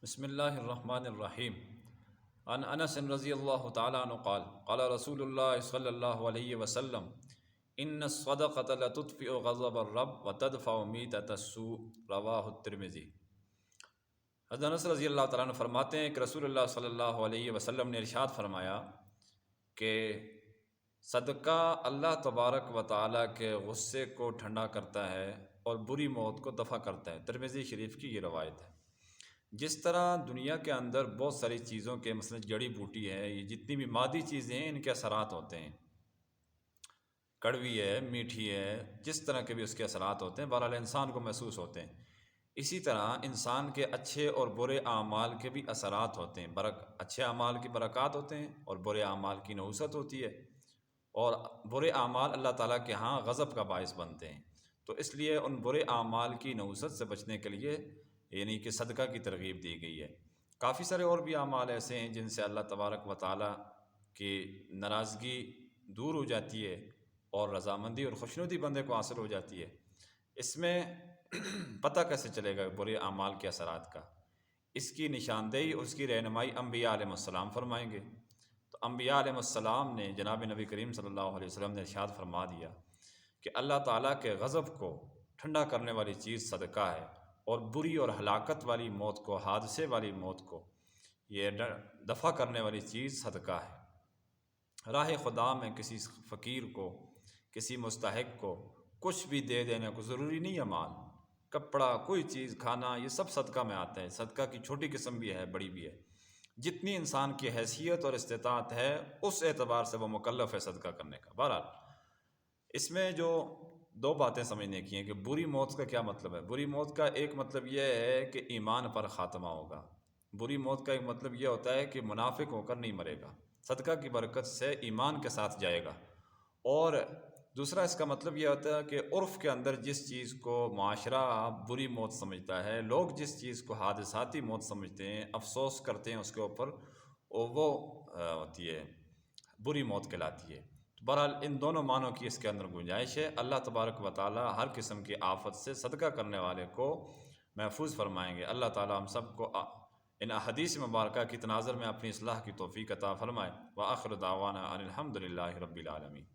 بسم اللہ الرحمن الرحیم عن انس رضی اللہ تعالیٰ عنہ قال قال رسول اللہ صلی اللہ علیہ وسلم ان الصدقۃ لتطفئ غضب الرب وتدفع میتۃ السوء رواہ الترمذی۔ حضرت انس رضی اللہ تعالیٰ عنہ فرماتے ہیں کہ رسول اللہ صلی اللہ علیہ وسلم نے ارشاد فرمایا کہ صدقہ اللہ تبارک و تعالیٰ کے غصے کو ٹھنڈا کرتا ہے اور بری موت کو دفع کرتا ہے۔ ترمذی شریف کی یہ روایت ہے۔ جس طرح دنیا کے اندر بہت ساری چیزوں کے مثلا جڑی بوٹی ہے، یہ جتنی بھی مادی چیزیں ہیں ان کے اثرات ہوتے ہیں، کڑوی ہے، میٹھی ہے، جس طرح کے بھی اس کے اثرات ہوتے ہیں، بہرحال انسان کو محسوس ہوتے ہیں۔ اسی طرح انسان کے اچھے اور برے اعمال کے بھی اثرات ہوتے ہیں، اچھے اعمال کی برکات ہوتے ہیں اور برے اعمال کی نحوست ہوتی ہے، اور برے اعمال اللہ تعالیٰ کے ہاں غضب کا باعث بنتے ہیں۔ تو اس لیے ان برے اعمال کی نحوست سے بچنے کے لیے یعنی کہ صدقہ کی ترغیب دی گئی ہے۔ کافی سارے اور بھی اعمال ایسے ہیں جن سے اللہ تبارک و تعالیٰ کی ناراضگی دور ہو جاتی ہے اور رضامندی اور خوشنودی بندے کو حاصل ہو جاتی ہے۔ اس میں پتہ کیسے چلے گا برے اعمال کے اثرات کا؟ اس کی نشاندہی، اس کی رہنمائی انبیاء علیہ السلام فرمائیں گے۔ تو انبیاء علیہ السلام نے جناب نبی کریم صلی اللہ علیہ وسلم نے ارشاد فرما دیا کہ اللہ تعالیٰ کے غضب کو ٹھنڈا کرنے والی چیز صدقہ ہے، اور بری اور ہلاکت والی موت کو، حادثے والی موت کو یہ دفع کرنے والی چیز صدقہ ہے۔ راہ خدا میں کسی فقیر کو، کسی مستحق کو کچھ بھی دے دینے کو، ضروری نہیں ہے مال، کپڑا، کوئی چیز، کھانا، یہ سب صدقہ میں آتا ہے۔ صدقہ کی چھوٹی قسم بھی ہے، بڑی بھی ہے۔ جتنی انسان کی حیثیت اور استطاعت ہے اس اعتبار سے وہ مکلف ہے صدقہ کرنے کا۔ بہرحال اس میں جو دو باتیں سمجھنے کی ہیں کہ بری موت کا کیا مطلب ہے۔ بری موت کا ایک مطلب یہ ہے کہ ایمان پر خاتمہ ہوگا۔ بری موت کا ایک مطلب یہ ہوتا ہے کہ منافق ہو کر نہیں مرے گا، صدقہ کی برکت سے ایمان کے ساتھ جائے گا۔ اور دوسرا اس کا مطلب یہ ہوتا ہے کہ عرف کے اندر جس چیز کو معاشرہ بری موت سمجھتا ہے، لوگ جس چیز کو حادثاتی موت سمجھتے ہیں، افسوس کرتے ہیں اس کے اوپر، وہ ہوتی ہے بری موت کہلاتی ہے۔ بہرحال ان دونوں معنوں کی اس کے اندر گنجائش ہے۔ اللہ تبارک و تعالی ہر قسم کی آفت سے صدقہ کرنے والے کو محفوظ فرمائیں گے۔ اللہ تعالی ہم سب کو ان احادیث مبارکہ کی تناظر میں اپنی اصلاح کی توفیق عطا فرمائے۔ وآخر دعوانا ان الحمد للہ رب العالمین۔